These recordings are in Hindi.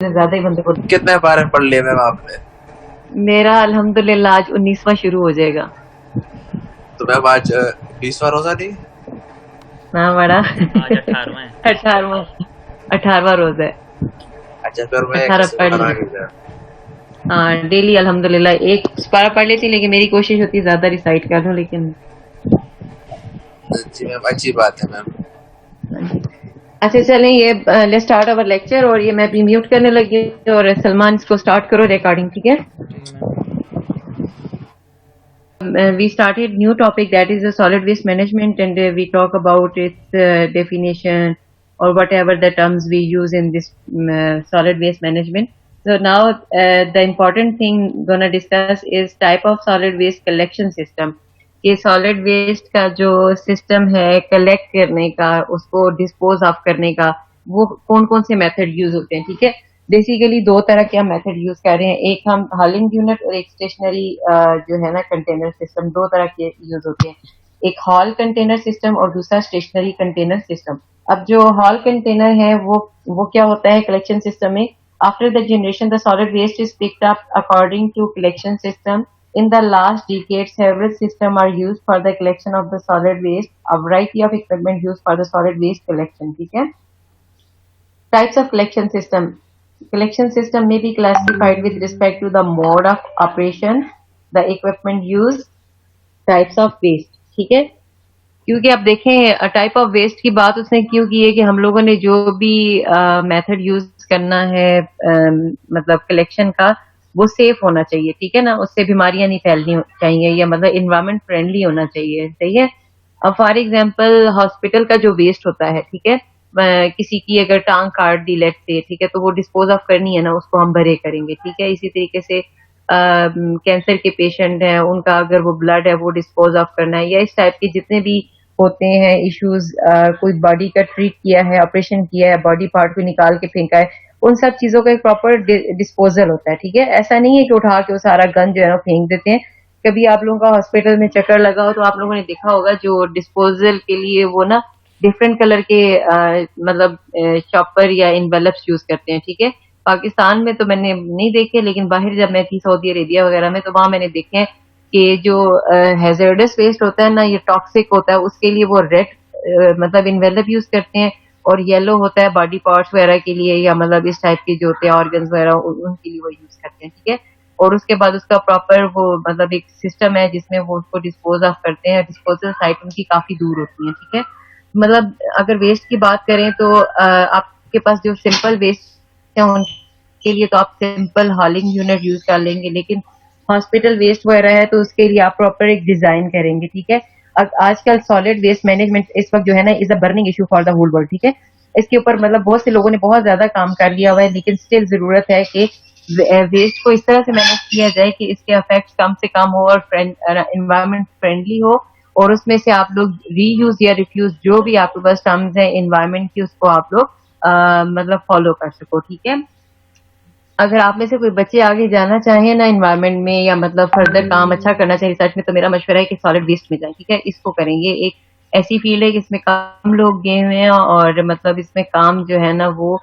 ज्यादा ही बंदे को। कितने बार पढ़ लिए मैम आपने? मेरा अल्हम्दुलिल्लाह आज 19वां शुरू हो जाएगा। तो मैम आज 20वां रोजा नहीं? हाँ बड़ा। आज 18वां है। 18वां 18वां रोजा है। अच्छा फिर मैं 18 किसी पढ़ बना ली। के गया। हाँ डेली अल्हम्दुलिल्लाह एक पारा पढ़ लेती, लेकिन मेरी कोशिश होती है ज्यादा रिसाइट कर लूं, लेकिन जी मैम, अच्छी बात है मैम। अच्छा चलें, ये लेट्स स्टार्ट अवर लेक्चर। और ये मैं अभी म्यूट करने लगी और सलमान इसको स्टार्ट करो रिकॉर्डिंग, ठीक है? We started new topic, that is the solid waste management, and we talk about its definition or whatever the terms we use in this solid waste management. So now the important thing gonna discuss is type of solid waste collection system. ये solid waste का जो system है collect करने का, उसको dispose of करने का, वो कौन कौन से method use होते हैं, ठीक है? बेसिकली दो तरह के हम मेथड यूज कर रहे हैं, एक हम हॉलिंग यूनिट और एक स्टेशनरी जो है ना कंटेनर सिस्टम। दो तरह के यूज होते हैं, एक हॉल कंटेनर सिस्टम और दूसरा स्टेशनरी कंटेनर सिस्टम। अब जो हॉल कंटेनर है वो क्या होता है कलेक्शन सिस्टम में? After the generation the solid waste is picked up according to collection system. In the last decade, several systems are used for the collection of the solid waste. A variety of equipment used for the solid waste collection. ठीक है? Types of collection system. Collection system may be classified with respect to the mode of operation, the equipment used, types of waste. ठीक है? क्योंकि आप देखें टाइप ऑफ वेस्ट की बात उसने क्यों की है कि हम लोगों ने जो भी मेथड यूज करना है मतलब कलेक्शन का, वो सेफ होना चाहिए, ठीक है ना? उससे बीमारियां नहीं फैलनी चाहिए, या मतलब इन्वायरमेंट फ्रेंडली होना चाहिए, सही है? अब फॉर एग्जांपल हॉस्पिटल का जो वेस्ट होता है, ठीक है, किसी की अगर टांग काट दी लेट से, ठीक है, तो वो डिस्पोज ऑफ करनी है ना, उसको हम भरे करेंगे, ठीक है? इसी तरीके से कैंसर के पेशेंट हैं, उनका अगर वो ब्लड है वो डिस्पोज ऑफ करना है, या इस टाइप के जितने भी होते हैं इश्यूज, कोई बॉडी का ट्रीट किया है, ऑपरेशन किया है, बॉडी पार्ट को निकाल के फेंका है, उन सब चीजों का एक प्रॉपर डिस्पोजल होता है, ठीक है? ऐसा नहीं है कि उठा के वो सारा गन जो है ना फेंक देते हैं। कभी आप लोगों का हॉस्पिटल में चक्कर लगा हो तो आप लोगों ने देखा होगा जो डिस्पोजल के लिए वो ना डिफरेंट कलर के मतलब चॉपर या इन्वेलप्स यूज करते हैं, ठीक है? पाकिस्तान में तो मैंने नहीं देखे, लेकिन बाहर जब मैं थी सऊदी अरेबिया वगैरह में, तो वहां मैंने देखे हैं कि जो हैजर्डस वेस्ट होता है ना, ये टॉक्सिक होता है, उसके लिए वो रेड मतलब इन्वेलप यूज करते हैं, और येलो होता है बॉडी पार्ट्स वगैरह के लिए, या मतलब इस टाइप के जो होते हैं ऑर्गन्स वगैरह, उनके लिए वो यूज करते हैं, ठीक है? और उसके बाद उसका प्रॉपर वो मतलब एक सिस्टम है जिसमें वो उसको डिस्पोज ऑफ करते हैं। डिस्पोजल साइट उनकी काफी दूर होती है, ठीक है? मतलब अगर वेस्ट की बात करें तो आपके पास जो सिंपल वेस्ट है उनके लिए तो आप सिंपल हॉलिंग यूनिट यूज कर लेंगे, लेकिन हॉस्पिटल वेस्ट वगैरह है तो उसके लिए आप प्रॉपर एक डिजाइन करेंगे, ठीक है? आजकल सॉलिड वेस्ट मैनेजमेंट इस वक्त जो है ना is a burning issue for the whole world, ठीक है? इसके ऊपर मतलब बहुत से लोगों ने बहुत ज्यादा काम कर लिया हुआ है, लेकिन स्टिल जरूरत है कि वेस्ट को इस तरह से मैनेज किया जाए कि इसके इफेक्ट्स कम से कम हो और एनवायरमेंट फ्रेंडली हो, और उसमें से आप लोग रीयूज या रिफ्यूज जो भी आपके पास टर्म्स है एनवायरमेंट की, उसको आप लोग मतलब फॉलो कर सको, ठीक है? अगर आप में से कोई बच्चे आगे जाना चाहें ना एनवायरमेंट में, या मतलब फर्दर काम अच्छा करना चाहिए रिसर्च में, तो मेरा मशवरा है कि सॉलिड वेस्ट में जाए, ठीक है? इसको करेंगे। एक ऐसी फील्ड है कि इसमें कम लोग गए हुए हैं, और मतलब इसमें काम जो है ना वो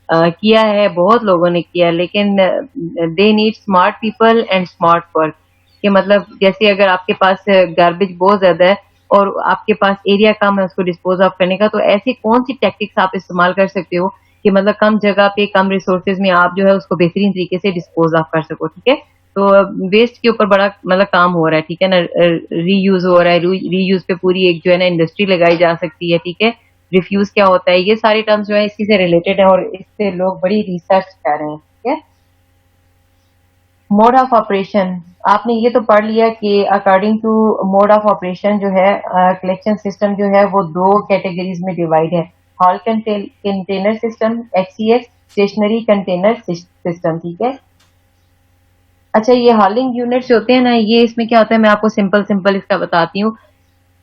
किया है, बहुत लोगों ने किया है, लेकिन they need smart people and smart work. कि मतलब जैसे अगर आपके पास गार्बेज बहुत ज्यादा है और आपके पास एरिया कम है उसको डिस्पोज ऑफ करने का, तो ऐसी कौन सी टेक्निक्स आप इस्तेमाल कर सकते हो कि मतलब कम जगह पे कम रिसोर्सेज में आप जो है उसको बेहतरीन तरीके से डिस्पोज ऑफ कर सको, ठीक है? तो वेस्ट के ऊपर बड़ा मतलब काम हो रहा है, ठीक है ना? रीयूज हो रहा है, रीयूज पे पूरी एक जो है ना इंडस्ट्री लगाई जा सकती है, ठीक है? रिफ्यूज क्या होता है, ये सारे टर्म्स जो है इसी से रिलेटेड है, और इससे लोग बड़ी रिसर्च कर रहे हैं, ठीक है? मोड ऑफ ऑपरेशन, आपने ये तो पढ़ लिया कि according to mode of operation जो है कलेक्शन सिस्टम जो है वो दो कैटेगरीज में डिवाइड है। Haul container system HCS, stationary container system, ठीक है? अच्छा, ये हॉलिंग यूनिट्स होते हैं ना, ये इसमें क्या होता है मैं आपको सिंपल सिंपल इसका बताती हूँ।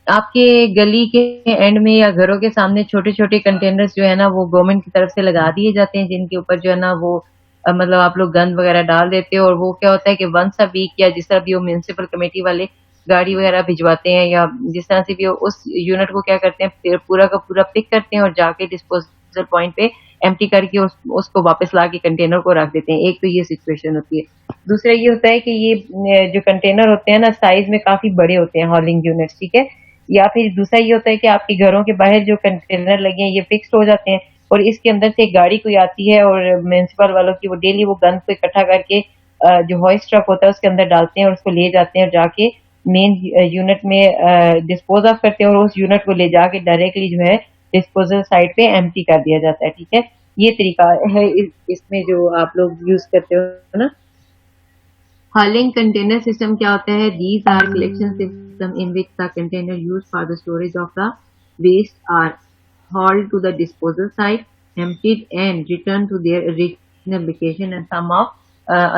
आपके गली के एंड में या घरों के सामने छोटे छोटे कंटेनर्स जो है ना वो गवर्नमेंट की तरफ से लगा दिए जाते हैं, जिनके ऊपर जो है ना वो मतलब आप लोग गंद वगैरह डाल देते हो, और वो क्या होता है कि वंस अ वीक या जिस तरह भी वो म्यूनसिपल कमेटी वाले गाड़ी वगैरह भिजवाते हैं, या जिस तरह से भी उस यूनिट को क्या करते हैं पूरा का पूरा पिक करते हैं और जाके डिस्पोजल पॉइंट पे एम्प्टी करके उसको वापस ला के कंटेनर को रख देते हैं। एक तो ये सिचुएशन होती है। दूसरा ये होता है कि ये जो कंटेनर होते हैं ना साइज में काफी बड़े होते हैं हॉलिंग यूनिट्स, ठीक है। या फिर दूसरा ये होता है कि आपके घरों के बाहर जो कंटेनर लगे हैं ये फिक्स्ड हो जाते हैं और इसके अंदर से एक गाड़ी कोई आती है और म्युनिसिपल वालों की वो डेली वो गंद को इकट्ठा करके जो हॉइस्ट ट्रक होता है उसके अंदर डालते हैं और उसको ले जाते हैं और जाके मेन यूनिट में डिस्पोज ऑफ करते हैं और उस यूनिट को ले जाके डायरेक्टली जो है डिस्पोजल साइट पे एम्प्टी कर दिया जाता है, ठीक है। ये तरीका है इसमें जो आप लोग यूज करते हो ना। हॉलिंग कंटेनर सिस्टम क्या होता है? These are collection system in which the container use for the storage of the waste are hauled to the disposal site, emptied and returned to their original location and some of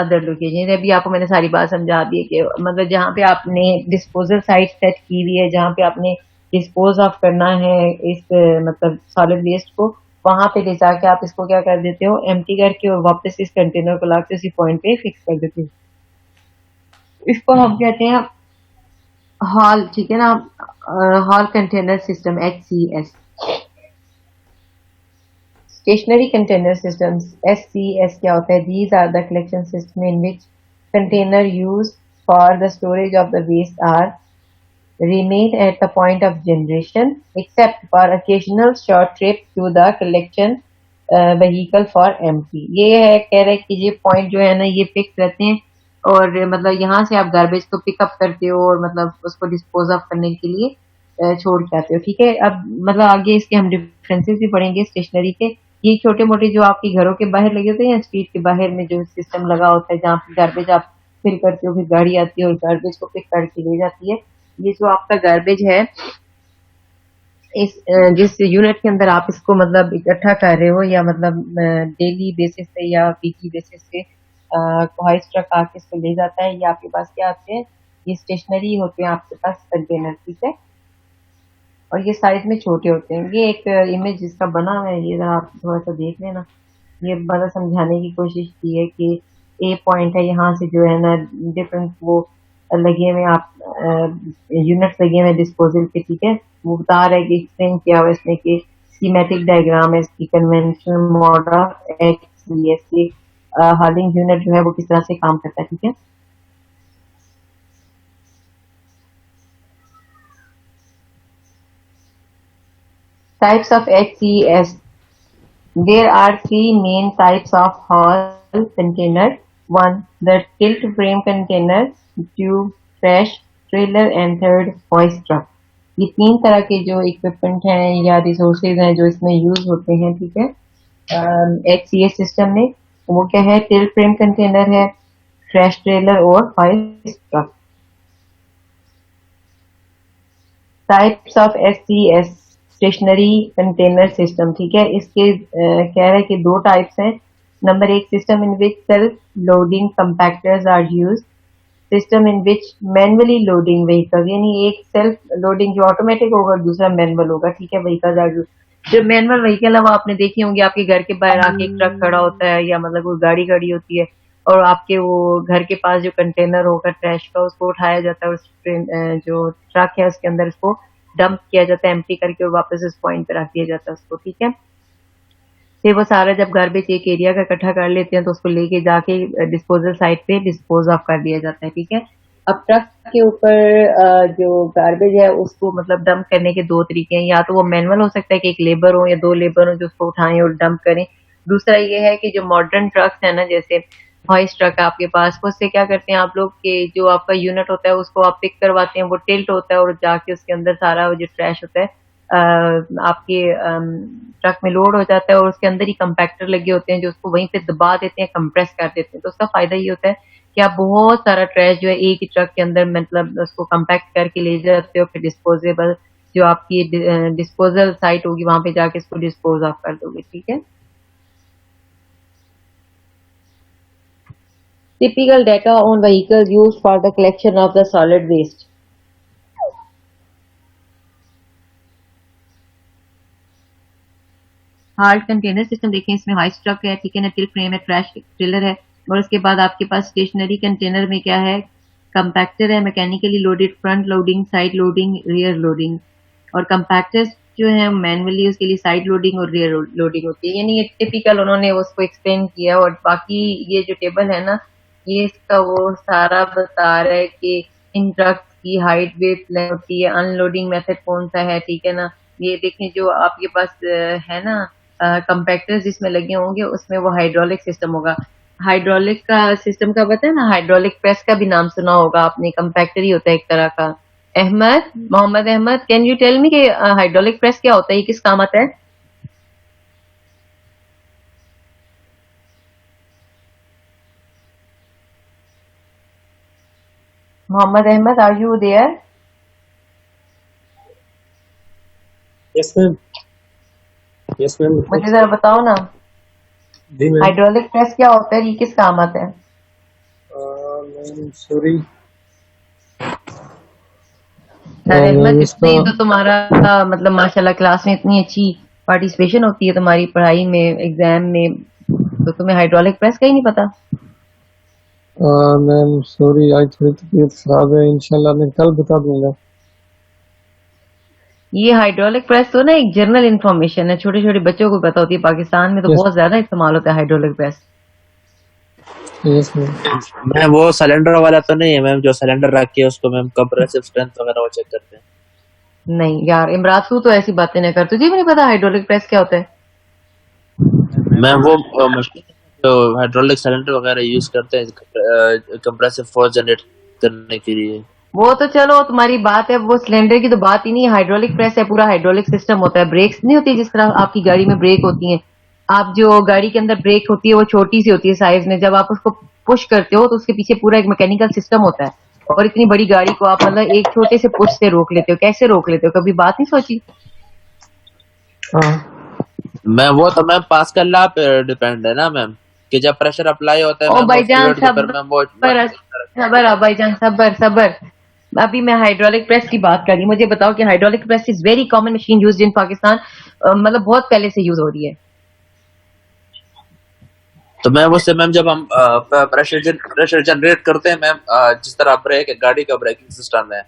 other location। अभी आपको मैंने सारी बात समझा दी है कि मतलब जहाँ पे आपने डिस्पोजल साइट सेट की हुई है, जहाँ पे आपने डिस्पोज ऑफ करना है इस मतलब सॉलिड वेस्ट को, वहां पे ले जाके आप इसको क्या कर देते हो, एम्प्टी करके और वापस इस कंटेनर को लाके उसी पॉइंट पे फिक्स कर देते हो। इसको हम कहते हैं हॉल, ठीक है ना। Hall container system HCS। Stationary container systems SCS क्या होता है? These are the collection system in which container used for the storage of the waste are remain at the point of generation except for occasional short trip to the collection vehicle for empty। ये है कह रहे कि ये पॉइंट जो है ना ये फिक्स रहते हैं और मतलब यहाँ से आप गार्बेज को पिकअप करते हो और मतलब उसको डिस्पोज ऑफ करने के लिए छोड़ के आते हो, ठीक है। अब मतलब आगे इसके हम डिफरेंसेस भी पढ़ेंगे स्टेशनरी के। ये छोटे मोटे जो आपके घरों के बाहर लगे होते हैं या स्ट्रीट के बाहर में जो सिस्टम लगा होता है जहाँ पे गार्बेज आप फिल करते हो, फिर गाड़ी आती है और गार्बेज को पिक करके ले जाती है। ये जो आपका गार्बेज है इस जिस यूनिट के अंदर आप इसको मतलब इकट्ठा कर रहे हो या मतलब डेली बेसिस पे या वीकली बेसिस पे हॉइस्ट ट्रक आके इसको ले जाता है, ये आपके पास क्या आते हैं? ये स्टेशनरी होते हैं आपके पास कंटेनर, ठीक है। और ये साइज में छोटे होते हैं। ये एक इमेज जिसका बना हुआ है, ये आप थोड़ा सा देख लेना। ये मतलब समझाने की कोशिश की है कि ए पॉइंट है, यहाँ से जो है ना डिफरेंट वो लगे हुए आप यूनिट्स लगे हुए डिस्पोजल के, ठीक है। वो बता रहा है कि एक्सप्लेन किया हुआ इसमें कि स्कीमेटिक डायग्राम है इसकी, कन्वेंशनल मॉडल HCS की हॉलिंग यूनिट जो है वो किस तरह से काम करता है, ठीक है। Types of HCS. There are three main types of hull container. One, the tilt frame container. Two, trash trailer and third, hoist truck. ये तीन तरह के जो इक्विपमेंट हैं या रिसोर्सेज हैं जो इसमें यूज होते हैं, ठीक है, HCS सिस्टम में। वो क्या है? टिल्ट फ्रेम कंटेनर है, ट्रैश ट्रेलर और hoist truck. Types of HCS stationary container system, ठीक है। इसके कह रहे हैं कि दो टाइप्स हैं। नंबर एक, system in which self loading compactors are used. System in which manually loading vehicle, यानी एक सेल्फ लोडिंग जो ऑटोमेटिक होगा और दूसरा मैनुअल होगा, ठीक है। Vehicle are used. जो मैनुअल व्हीकल है वो आपने देखे होंगे, आपके घर के बाहर आके एक ट्रक खड़ा होता है या मतलब कोई गाड़ी खड़ी होती है और आपके वो घर के पास जो कंटेनर होगा ट्रैश का उसको उठाया जाता है, उस जो ट्रक है उसके अंदर इसको डंप किया जाता है एम्प्टी करके और वापस इस पॉइंट पे रख दिया जाता है उसको, ठीक है। फिर वो सारा जब गार्बेज एक एरिया का इकट्ठा कर लेते हैं तो उसको लेके जाके डिस्पोजल साइट पे डिस्पोज ऑफ कर दिया जाता है, ठीक है। अब ट्रक के ऊपर जो गार्बेज है उसको मतलब डंप करने के दो तरीके हैं। या तो वो मैनुअल हो सकता है कि एक लेबर हो या दो लेबर हो जो उसको उठाएं और डंप करें। दूसरा ये है कि जो मॉडर्न ट्रक्स है ना, जैसे हॉइस्ट ट्रक है आपके पास, उससे क्या करते हैं आप लोग कि जो आपका यूनिट होता है उसको आप पिक करवाते हैं, वो टिल्ट होता है और जाके उसके अंदर सारा जो ट्रैश होता है आपके ट्रक में लोड हो जाता है और उसके अंदर ही कंपैक्टर लगे होते हैं जो उसको वहीं पे दबा देते हैं, कंप्रेस कर देते हैं। तो उसका फायदा ये होता है कि आप बहुत सारा ट्रैश जो है एक ही ट्रक के अंदर मतलब उसको कंपैक्ट करके ले जाते हो, फिर डिस्पोजेबल जो आपकी डिस्पोजल साइट होगी वहां पे जाके इसको डिस्पोज ऑफ कर दोगे, ठीक है। Typical data on vehicles used for the collection of the solid waste. Hard container system देखें, इसमें हॉइस्ट ट्रक है, ठीक है ना, टिल्ट फ्रेम है, ट्रैश ट्रेलर है और उसके बाद आपके पास स्टेशनरी कंटेनर में क्या है? कंपैक्टर है, mechanically loaded, front loading, side loading, rear loading. और कंपैक्टर्स जो है मैनुअली उसके लिए साइड लोडिंग और रियर लोडिंग होती है, यानी ये टिपिकल उन्होंने उसको एक्सप्लेन किया। और बाकी ये जो टेबल है ना, ये इसका वो सारा बता रहा है कि इन ट्रक्स की हाइट वेट लेंथ होती है, अनलोडिंग मेथड कौन सा है, ठीक है ना। ये देखें जो आपके पास है ना कंपैक्टर्स जिसमें लगे होंगे उसमें वो हाइड्रोलिक सिस्टम होगा। हाइड्रोलिक का सिस्टम का पता है ना, हाइड्रोलिक प्रेस का भी नाम सुना होगा आपने, कंपैक्टर ही होता है एक तरह का। Ahmad, Mohammad Ahmad, can you tell me कि हाइड्रोलिक प्रेस क्या होता है, ये किस काम आता है? Mohammad Ahmad, are you there? Yes ma'am. Yes ma'am. मुझे जरा बताओ ना, जी मैम। हाइड्रोलिक प्रेस क्या होता है, ये किस काम आता है? Ma'am sorry. अरे अहमद, मैम जितनी इसका तो तुम्हारा मतलब माशाल्लाह क्लास में इतनी अच्छी पार्टिसिपेशन होती है तुम्हारी पढ़ाई में, एग्जाम में, तो तुम्हें हाइड्रोलिक प्रेस का ही नहीं पता? मैम सॉरी, आज थोड़ी तबीयत खराब है, इंशाल्लाह मैं कल बता दूंगा। ये हाइड्रोलिक प्रेस तो ना एक जनरल इंफॉर्मेशन है, छोटे छोटे बच्चों को पता होती है, पाकिस्तान में तो यस बहुत ज्यादा इस्तेमाल होता है hydraulic press. Yes ma'am. Ma'am वो सिलेंडर वाला तो नहीं है मैम, जो सिलेंडर रख के उसको मैम कंप्रेसिव स्ट्रेंथ वगैरह वो चेक करते हैं? नहीं यार इमरान, तू तो ऐसी बातें ना कर, तुझे भी नहीं पता हाइड्रोलिक प्रेस क्या होता है? मैम वो मशीन जो हाइड्रोलिक सिलेंडर वगैरह यूज करते हैं कंप्रेसिव फोर्स जनरेट करने के लिए। वो तो चलो तुम्हारी बात है, वो सिलेंडर की तो बात ही नहीं है। हाइड्रोलिक प्रेस है पूरा हाइड्रोलिक सिस्टम होता है। ब्रेक्स नहीं होती जिस तरह आपकी गाड़ी में ब्रेक होती हैं, आप जो गाड़ी के अंदर ब्रेक होती है वो छोटी सी होती है साइज में, जब आप उसको पुश करते हो तो उसके पीछे पूरा एक मैकेनिकल सिस्टम होता है। और इतनी बड़ी गाड़ी को आप मतलब एक छोटे से पुश से रोक लेते हो, कैसे रोक लेते हो, कभी बात नहीं सोची? हाँ मैम वो तो मैम पास्कल लॉ पे डिपेंड है ना मैम, कि जब प्रेशर अप्लाई होता है ओ मैम वो भाईजान फ्लूइड के ऊपर मैम वो सबर सबर, भाईजान सबर सबर। अभी मैं हाइड्रोलिक प्रेस की बात कर रही हूँ, मुझे बताओ कि hydraulic press is very common machine used in Pakistan, मतलब बहुत पहले से यूज हो रही है। तो मैम उससे मैम जब हम प्रेशर जनरेट करते हैं मैम, जिस तरह ब्रेक गाड़ी का ब्रेकिंग सिस्टम है,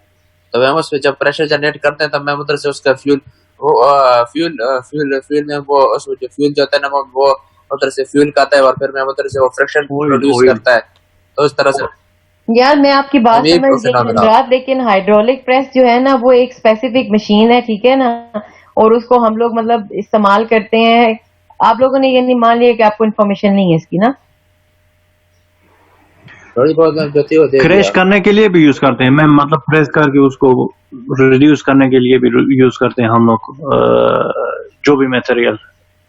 तो मैम उसमें जब प्रेशर जनरेट करते हैं तब मैम उधर से उसका फ्यूल वो फ्यूल में वो उसमें जो फ्यूल जो होता है ना मैम वो उधर से फ्यूल का आता है और फिर मैम उधर से वो फ्रिक्शन प्रोड्यूस करता है। तो इस तरह से यार मैं आपकी बात यही समझ गई फिनोमेना। इमरान, लेकिन हाइड्रोलिक प्रेस जो है ना वो एक स्पेसिफिक मशीन है, ठीक है ना, और उसको हम लोग मतलब इस्तेमाल करते हैं। आप लोगों ने ये नहीं मान लिया कि आपको इन्फॉर्मेशन नहीं है इसकी ना? थोड़ी बहुत मैम जो थी वो दे क्रैश दिया। करने के लिए भी यूज करते हैं मैम, मतलब प्रेस करके उसको रिड्यूस करने के लिए भी यूज करते हैं हम लोग, जो भी मटेरियल,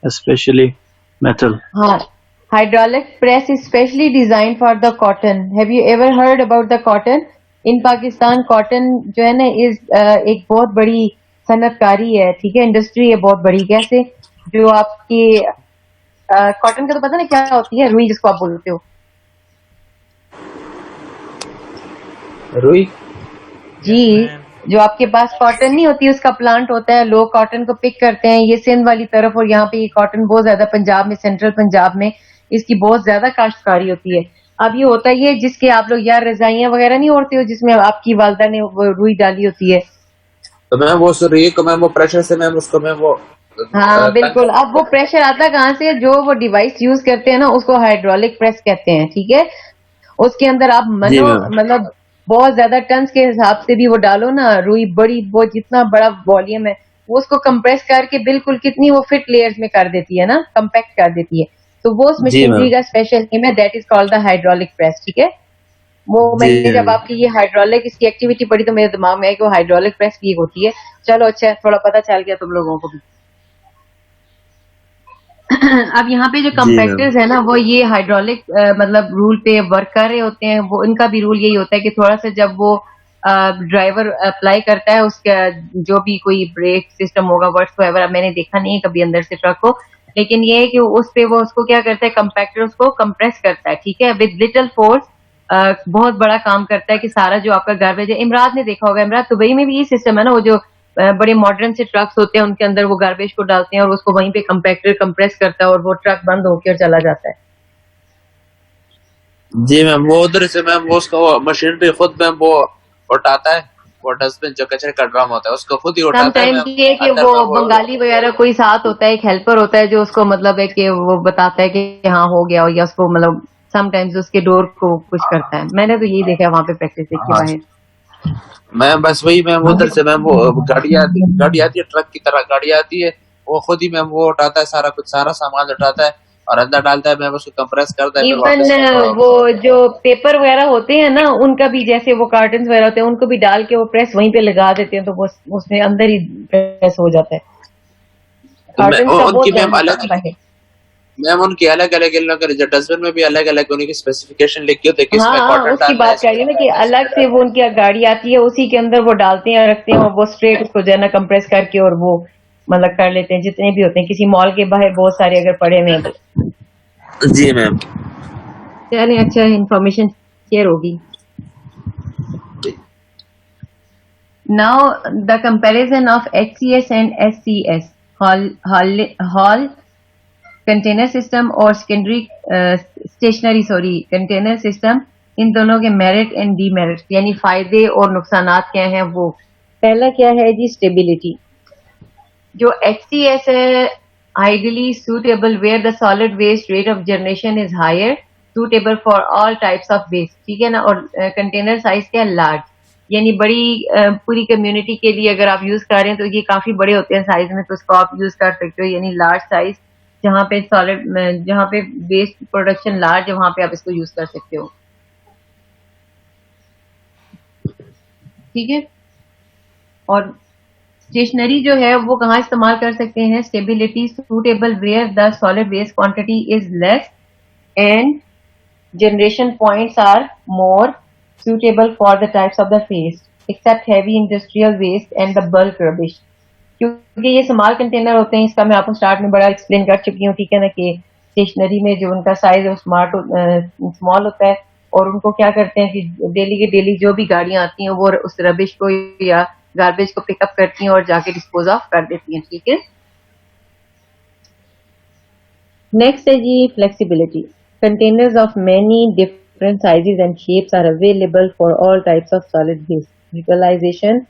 स्पेशली मेटल। हाँ, hydraulic press is specially designed for the cotton. Have you ever heard about the cotton? In Pakistan cotton जो है ना इस एक बहुत बड़ी सनतकारी है, ठीक है, इंडस्ट्री है बहुत बड़ी। कैसे? जो आपकी कॉटन का तो पता नहीं क्या होती है, रुई जिसको आप बोलते हो। रुई जी, जो आपके पास कॉटन नहीं होती उसका प्लांट होता है, लोग कॉटन को पिक करते हैं, ये सिंध वाली तरफ, और यहाँ पे ये कॉटन बहुत ज्यादा पंजाब में, सेंट्रल पंजाब में इसकी बहुत ज्यादा काश्तकारी होती है। अब ये होता है जिसके आप लोग यार रजाइयां वगैरह नहीं ओढ़ते हो जिसमें आपकी वालदा ने वो रुई डाली होती है। तो मैम वो रुई को मैम वो प्रेशर से मैम उसको मैम वो हाँ बिल्कुल। अब वो प्रेशर आता कहाँ से? जो वो डिवाइस यूज करते हैं ना उसको हाइड्रोलिक प्रेस कहते हैं, ठीक है। उसके अंदर आप जी मनो मैम। मतलब बहुत ज्यादा टन्स के हिसाब से भी वो डालो ना रुई, बड़ी वो जितना बड़ा वॉल्यूम है वो उसको कंप्रेस करके बिल्कुल कितनी वो फिट लेयर्स में कर देती है ना, कंपैक्ट कर देती है। तो वो उस जी मशीनरी मैम। का स्पेशल नेम है, that is called the hydraulic press, ठीक है। वो जी मैंने जब आपकी ये हाइड्रोलिक इसकी एक्टिविटी पढ़ी तो मेरे दिमाग में है कि वो हाइड्रोलिक प्रेस भी एक होती है। चलो अच्छा है, थोड़ा पता चल गया तुम लोगों को भी। अब यहाँ पे जो जी मैम। कंपैक्टर्स है ना वो ये हाइड्रोलिक मतलब रूल पे वर्क कर रहे होते हैं। वो इनका भी रूल यही होता है कि थोड़ा सा जब वो ड्राइवर अप्लाई करता है उसका जो भी कोई ब्रेक सिस्टम होगा व्हाटसोएवर, मैंने देखा नहीं है कभी अंदर से ट्रक को, लेकिन ये है कि उस पे वो उसको क्या करता है, कंपैक्टर उसको कंप्रेस करता है, ठीक है, विद लिटिल फोर्स। बहुत बड़ा काम करता है कि सारा जो आपका गार्बेज है, इमरात ने देखा होगा, इमरात दुबई में भी ये सिस्टम है ना, वो जो बड़े मॉडर्न से ट्रक्स होते हैं उनके अंदर वो गार्बेज को डालते हैं और उसको वहीं पे कंपैक्टर कंप्रेस करता है और वो ट्रक बंद होकर चला जाता है। जी मैम वो उधर से मैम वो उसका वो मशीन पे खुद मैम वो उठाता है वो डस्टबिन जो कचरे का ड्रम होता है उसको खुद ही उठाता है। समटाइम्स ये कि अंदर वो में बंगाली वगैरह कोई साथ होता है, एक हेल्पर होता है जो उसको मतलब है कि वो बताता है कि हाँ हो गया, या उसको मतलब समटाइम्स उसके डोर को पुश करता है। मैंने तो यही देखा है वहां पे प्रैक्टिस देखी हाँ, बाहर। मैं बस वही मैम उधर से मैम वो गाड़ी आती है ट्रक की तरह गाड़ी आती है, वो खुद ही मैम वो उठाता है सारा कुछ, सारा सामान उठाता है और अंदर डालता है, मैम उसको कंप्रेस करता है, फिर इवन वापस वो जो पेपर वगैरह होते हैं ना, उनका भी जैसे वो कार्टन वगैरह होते हैं उनको भी डाल के वो प्रेस वहीं पे लगा देते हैं, तो वो उसमें अंदर ही प्रेस हो जाता है। कार्टन का उनकी बहुत मैम ध्यान अलग रखना बाहर। मैम उनकी अलग अलग इन लोगों के डस्टबिन में भी अलग अलग उनकी स्पेसिफिकेशन लिखी होती है कि हाँ इसमें हाँ, कॉटन उसकी डालना है, बात कर रही इसमें है ना कि डालना है, अलग इसमें से डालना वो उनकी गाड़ी आती है, उसी के अंदर वो डालते हैं, रखते हैं, और वो स्ट्रेट उसको जो है ना कंप्रेस करके और वो मतलब कर लेते हैं जितने भी होते हैं। किसी मॉल के बाहर बहुत सारे अगर पड़े हुए हैं तो है। जी मैम। चलिए, अच्छा इंफॉर्मेशन शेयर होगी। Now the comparison of HCS and SCS, hall container system और स्टेशनरी कंटेनर सिस्टम, इन दोनों के मेरिट एंड डीमेरिट यानी फायदे और नुकसानात क्या हैं वो। पहला क्या है जी, स्टेबिलिटी। जो HCS है, ideally suitable where the solid waste rate of generation is higher, suitable for all types of waste, ठीक है ना। और कंटेनर साइज क्या है, लार्ज, यानी बड़ी पूरी कम्युनिटी के लिए अगर आप यूज कर रहे हैं तो ये काफी बड़े होते हैं साइज में, तो उसको आप यूज कर सकते हो, यानी लार्ज साइज। जहाँ पे जहाँ पे वेस्ट प्रोडक्शन लार्ज है वहां पे आप इसको यूज कर सकते हो, ठीक है। और स्टेशनरी जो है वो कहाँ इस्तेमाल कर सकते हैं, stability suitable where the solid waste quantity is less and generation points are more suitable for the types of the waste except heavy industrial waste and the bulk rubbish। क्योंकि ये स्मॉल कंटेनर होते हैं, इसका मैं आपको स्टार्ट में बड़ा एक्सप्लेन कर चुकी हूँ, ठीक है ना, कि स्टेशनरी में जो उनका साइज है स्मॉल होता है, और उनको क्या करते हैं कि डेली के डेली जो भी गाड़ियां आती हैं वो उस रबिश को या गार्बेज को पिकअप करती हैं और जाके डिस्पोज ऑफ कर देती हैं, ठीक है। नेक्स्ट है जी flexibility. Containers of many different sizes and shapes are available for all types of solid waste. Utilization,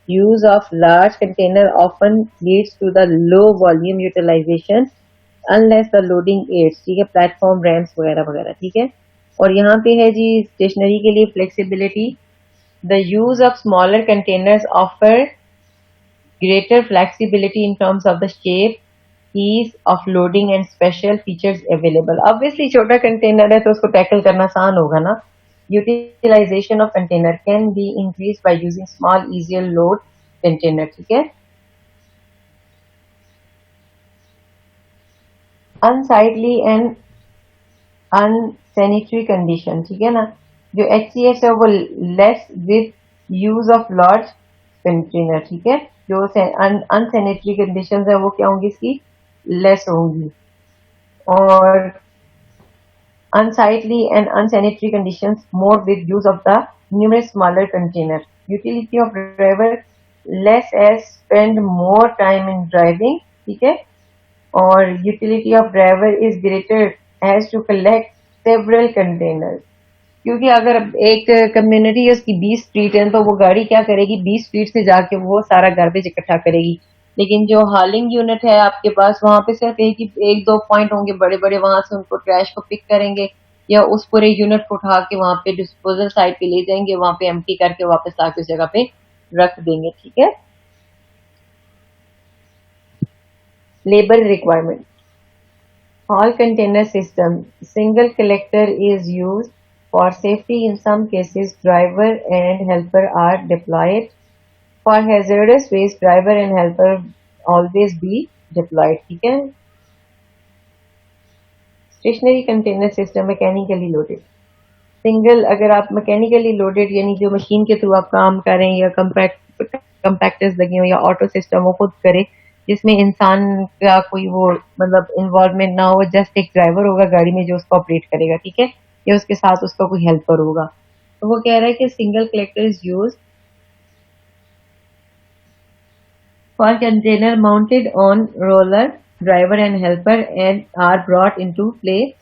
use of large container often leads to the low volume utilization unless the loading aids, ठीक है, प्लेटफॉर्म रैम्स वगैरह वगैरह, ठीक है। और यहाँ पे है जी स्टेशनरी के लिए flexibility. The use of smaller containers offer greater flexibility in terms of the shape, ease of loading and special features available। Obviously छोटा कंटेनर है तो उसको टैकल करना आसान होगा ना। Utilization of container can be increased by using small easier load container, ठीक है। Unsightly and unsanitary condition, ठीक है ना। जो HCS है वो less with use of large container, ठीक है। जो unsanitary conditions है वो क्या होंगी, इसकी लेस होंगी। और unsightly and unsanitary conditions more with use of the numerous smaller container। Utility of driver, less as spend more time in driving, ठीक है। और utility of driver is greater as to collect several containers। क्योंकि अगर एक कम्युनिटी है उसकी 20 स्ट्रीट है तो वो गाड़ी क्या करेगी, 20 स्ट्रीट से जाके वो सारा गार्बेज इकट्ठा करेगी। लेकिन जो हालिंग यूनिट है आपके पास, वहां पे सिर्फ एक दो पॉइंट होंगे बड़े बड़े, वहां से उनको ट्रैश को पिक करेंगे या उस पूरे यूनिट को उठा के वहां पे डिस्पोजल साइट पे ले जाएंगे, वहां पे एम्प्टी करके वापस लाके उस जगह पे रख देंगे, ठीक है। Labour requirement. All container system, single collector is used for safety. In some cases, driver and helper are deployed. For hazardous waste, driver and helper always be deployed, ठीक है। Stationary container system mechanically loaded. Single, अगर आप मैकेनिकली लोडेड यानी जो मशीन के थ्रू आप काम करें या कंपैक्टर्स लगे हो या ऑटो सिस्टम वो खुद करे, जिसमें इंसान का कोई वो मतलब इन्वॉल्वमेंट ना हो, जस्ट एक ड्राइवर होगा गाड़ी में जो उसको ऑपरेट करेगा, ठीक है, या उसके साथ उसका कोई हेल्पर होगा। तो वो कह रहा है कि single collector is used for container mounted on roller, driver and helper, and are brought into place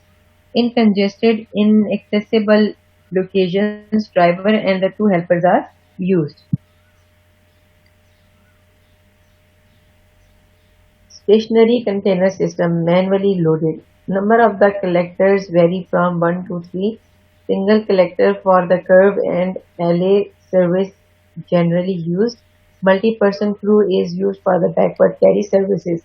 in congested, inaccessible locations. Driver and the two helpers are used. Stationary container system manually loaded. Number of the collectors vary from 1 to 3. Single collector for the curb and alley service generally used. Multi-person crew is used for the backward carry services.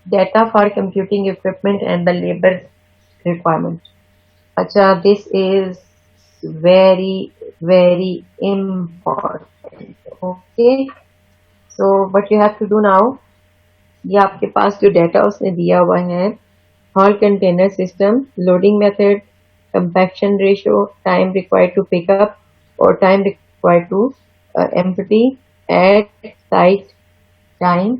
Data for computing equipment and the labor requirement. Acha, this is very important. Okay, so what you have to do now, ये आपके पास जो डाटा उसने दिया हुआ है, haul container system, loading method, compaction ratio, time required to pick up और time required to empty, at site time,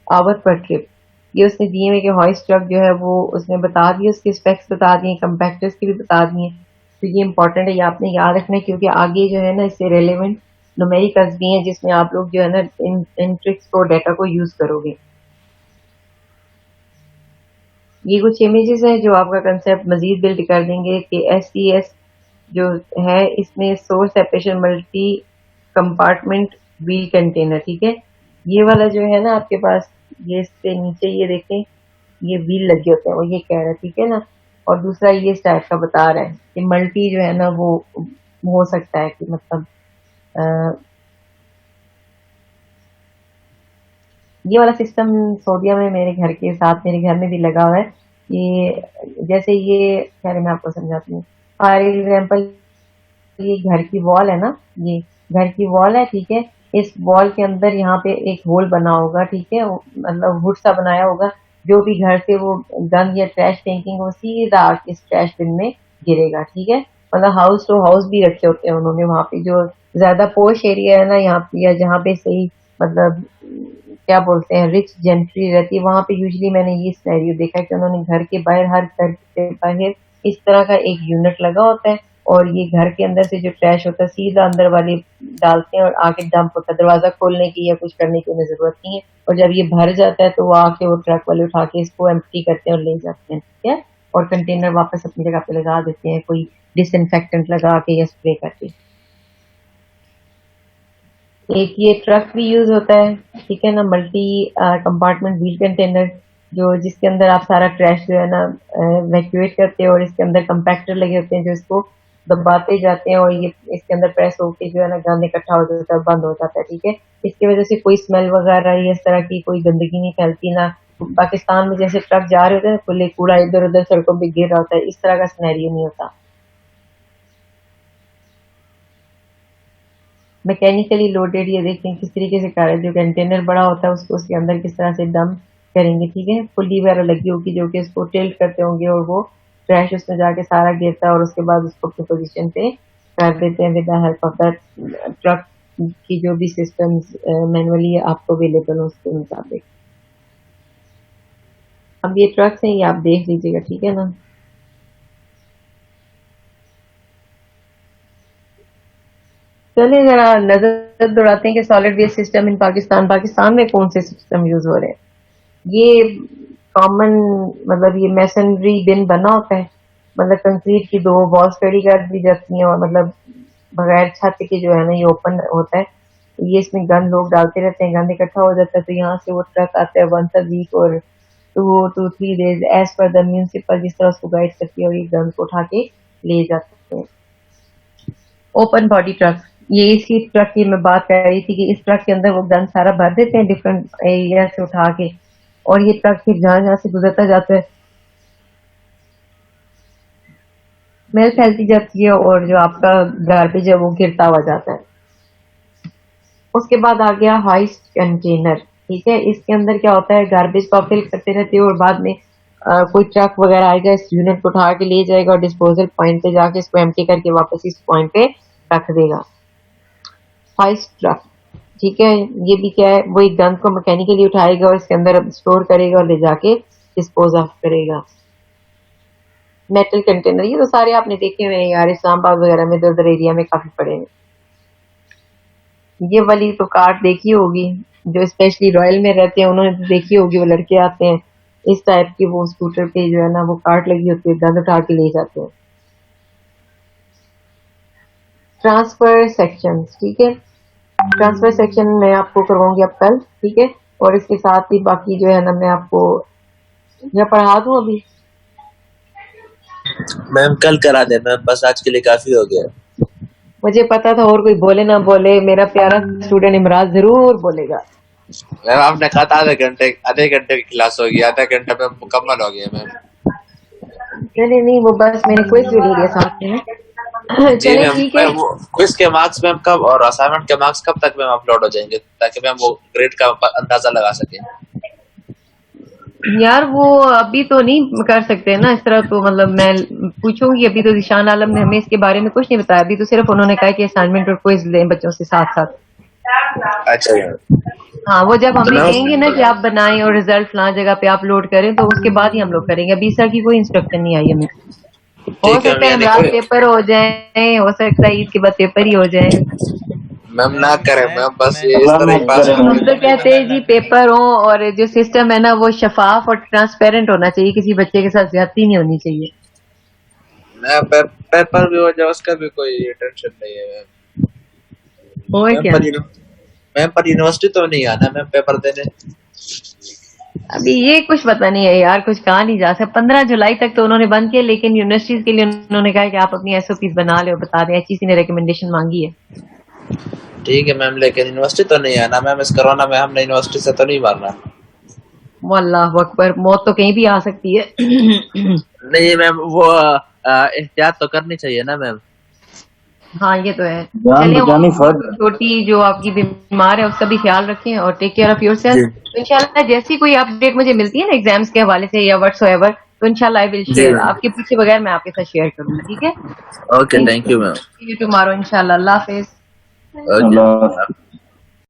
hour per trip, ये उसने दिए हुए कि हॉइस्ट ट्रक जो है वो उसने बता दिए, उसके स्पेक्स बता दिए, कंपैक्टर्स की भी बता दिए। तो ये इंपॉर्टेंट है, ये आपने याद रखना है, क्योंकि आगे जो है ना इससे रेलेवेंट न्यूमेरिकल्स भी हैं जिसमें आप लोग जो है ना इन ट्रिक्स को डाटा को यूज करोगे। ये कुछ इमेजेस हैं जो आपका कंसेप्ट मजीद बिल्ड कर देंगे कि SCS जो है इसमें source separation multi compartment wheel container, ठीक है। ये वाला जो है ना आपके पास, ये इसके नीचे ये देखें, ये व्हील लगे होते हैं, वो ये कह रहा है, ठीक है ना। और दूसरा ये इस टाइप का बता रहा है कि मल्टी जो है ना वो हो सकता है कि मतलब ये वाला सिस्टम सऊदीया में मेरे घर के साथ, मेरे घर में भी लगा हुआ है। ये जैसे ये क्या मैं आपको समझाती हूँ। फॉर एग्जाम्पल ये घर की वॉल है ना, ये घर की वॉल है, ठीक है। इस वॉल के अंदर यहाँ पे एक होल बना होगा, ठीक है, मतलब हुड सा बनाया होगा। जो भी घर से वो गंद या ट्रैश फेंकेंगे वो सीधा इस ट्रैश बिन में गिरेगा, ठीक है। मतलब हाउस टू हाउस भी रखे होते हैं उन्होंने वहाँ पे, जो ज्यादा पोश एरिया है ना यहाँ पे, या जहाँ पे सही मतलब क्या बोलते हैं रिच जेंट्री रहती है, वहां पे यूजुअली मैंने ये सिनेरियो देखा है कि उन्होंने घर के बाहर, हर घर के बाहर इस तरह का एक यूनिट लगा होता है, और ये घर के अंदर से जो ट्रैश होता है सीधा अंदर वाले डालते हैं और आके डंप होता है। दरवाजा खोलने की या कुछ करने की उन्हें जरूरत नहीं है, और जब ये भर जाता है तो वो आके वो ट्रक वाले उठा के इसको एम्प्टी करते हैं और ले जाते हैं, ठीक है। और कंटेनर वापस अपनी जगह पे लगा देते हैं, कोई डिसइंफेक्टेंट लगा के या स्प्रे करके। एक ये ट्रक भी यूज होता है, ठीक है ना, मल्टी कंपार्टमेंट व्हील कंटेनर, जो जिसके अंदर आप सारा ट्रैश जो है ना वैक्यूएट करते हैं, और इसके अंदर कंपैक्टर लगे होते हैं जो इसको दबाते जाते हैं, और ये इसके अंदर प्रेस होके जो है ना गंद इकट्ठा हो जाता है, बंद हो जाता है, ठीक है। इसकी वजह से कोई स्मेल वगैरह इस तरह की कोई गंदगी नहीं फैलती ना। पाकिस्तान में जैसे ट्रक जा रहे होते हैं खुले कूड़ा इधर उधर सड़कों पर गिर रहा होता है, इस तरह का सिनेरियो नहीं होता। मैकेनिकली लोडेड, ये देखें किस तरीके से कर रहे हैं, जो कंटेनर बड़ा होता है उसको उसके अंदर किस तरह से डंप करेंगे, ठीक है। पुली वगैरह लगी होगी जो कि इसको टिल्ट करते होंगे, और वो ट्रैश उसमें जाके सारा गिरता है, और उसके बाद उसको अपनी पोजीशन पे कर देते हैं with the help of the truck की जो भी सिस्टम्स मैनुअली आपको अवेलेबल हो उसके मुताबिक। अब ये ट्रक्स हैं, ये आप देख लीजिएगा, ठीक है ना। चलिए जरा नजर दौड़ाते हैं कि solid waste system in Pakistan में कौन से सिस्टम यूज हो रहे हैं। ये कॉमन मतलब ये मैसनरी बिन बना होता है, मतलब कंक्रीट की 2 वॉल्स खड़ी कर दी जाती हैं, और मतलब बगैर छत के जो है ना ये ओपन होता है। ये इसमें गंद लोग डालते रहते हैं, गंद इकट्ठा हो जाता है, तो यहाँ से वो ट्रक आता है वंस अ वीक और 2 to 3 days as per the municipal जिस तरह उसको गाइड करती है, और ये गंद को उठा के ले जाते हैं। ओपन बॉडी ट्रक, ये इसी ट्रक की मैं बात कर रही थी कि इस ट्रक के अंदर वो गन सारा भर देते हैं डिफरेंट एरिया से उठा के, और ये ट्रक फिर जहां जहां से गुजरता जाता है स्मेल फैलती जाती है, और जो आपका गार्बेज है वो गिरता हुआ जाता है। उसके बाद आ गया हाइस्ट कंटेनर, ठीक है। इसके अंदर क्या होता है, गार्बेज को फिल करते रहते हैं, और बाद में कोई ट्रक वगैरह आएगा, इस यूनिट को उठा के ले जाएगा और डिस्पोजल पॉइंट पे जाके इसको एम्प्टी करके वापस इस पॉइंट पे रख देगा। हाइस्ट ट्रक, ठीक है, ये भी क्या है, वो एक गंद को मैकेनिकली उठाएगा और इसके अंदर स्टोर करेगा और ले जाके डिस्पोज ऑफ करेगा। मेटल कंटेनर, ये तो सारे आपने देखे हुए हैं यार, इस्लामाबाद वगैरह में, इधर एरिया में काफी पड़े हैं। ये वाली तो कार्ट देखी होगी, जो स्पेशली रॉयल में रहते हैं उन्होंने तो देखी होगी, वो लड़के आते हैं इस टाइप की, वो स्कूटर पे जो है ना वो कार्ट लगी होती है, गंद उठा के ले जाते हैं। ट्रांसफर सेक्शंस, ठीक है, ट्रांसफर सेक्शन मैं आपको करवाऊंगी अब कल, ठीक है। और इसके साथ ही बाकी जो है ना मैं आपको या पढ़ा दूं अभी। मैम कल करा दे मैम, बस आज के लिए काफी हो गया। मुझे पता था और कोई बोले ना बोले, मेरा प्यारा स्टूडेंट इमराज जरूर बोलेगा। मैम आपने कहा था आधे घंटे की क्लास होगी, आधा घंटा में मुकम्मल हो गया मैम। नहीं नहीं, वो बस मैंने क्विज भी ले लिया साथ में। जी चले मैम, ठीक है। वो क्विज के मार्क्स मैम कब और असाइनमेंट के मार्क्स कब तक मैम अपलोड हो जाएंगे, ताकि मैम वो ग्रेड का अंदाजा लगा सके। यार वो अभी तो नहीं कर सकते ना इस तरह, तो मतलब मैं पूछूंगी। अभी तो ज़ीशान आलम ने हमें इसके बारे में कुछ नहीं बताया, अभी तो सिर्फ उन्होंने कहा कि असाइनमेंट और क्विज लें बच्चों से साथ साथ। अच्छा मैम, हाँ, वो जब हमें मैं कहेंगे ना कि आप बनाएं और रिजल्ट फलां जगह पे अपलोड करें, तो उसके बाद ही हम लोग करेंगे। अभी इस तरह की कोई इंस्ट्रक्शन नहीं आई हमें। हो ठीक है सकता है यानी इमरान कोई पेपर हो जाए, हो सकता है ईद के बाद पेपर ही हो जाए। मैम ना करे मैम, बस ये इस अल्लाह तरह ना ही पास करे हम मैम। तो कहते हैं जी पेपर हो, और जो सिस्टम है ना वो शफाफ और ट्रांसपेरेंट होना चाहिए, किसी बच्चे के साथ ज्यादती नहीं होनी चाहिए। ना पेपर भी हो जाए उसका भी कोई टेंशन नहीं है मैम। और क्या, मैम पर यूनिवर्सिटी तो नहीं आना मैम पेपर देने। अभी ये कुछ पता नहीं है यार, कुछ कहा नहीं जा सकता। 15 जुलाई तक तो उन्होंने बंद किया, लेकिन यूनिवर्सिटीज के लिए उन्होंने कहा कि आप अपनी एसओपीज बना ले और बता दें। एचईसी ने रिकमेंडेशन मांगी है। ठीक है मैम, लेकिन यूनिवर्सिटी तो नहीं आना मैम, इस कोरोना में हमने यूनिवर्सिटी से तो नहीं मारना। अल्लाह अकबर, मौत तो कहीं भी आ सकती है। नहीं मैम, वो एहतियात तो करनी चाहिए ना मैम। हाँ ये तो है। जान चलिए, बचानी फर्ज है। छोटी जो आपकी बीमार है उसका भी ख्याल रखें और टेक केयर ऑफ योरसेल्फ। तो इंशाल्लाह जैसी कोई अपडेट मुझे मिलती है ना एग्जाम्स के हवाले से या व्हाट्सएवर, तो इंशाल्लाह आई विल शेयर। आपके पूछे बगैर मैं आपके साथ शेयर करूंगी, ठीक है। Okay, thank you ma'am. See you tomorrow इंशाल्लाह। अल्लाह हाफिज। ओके।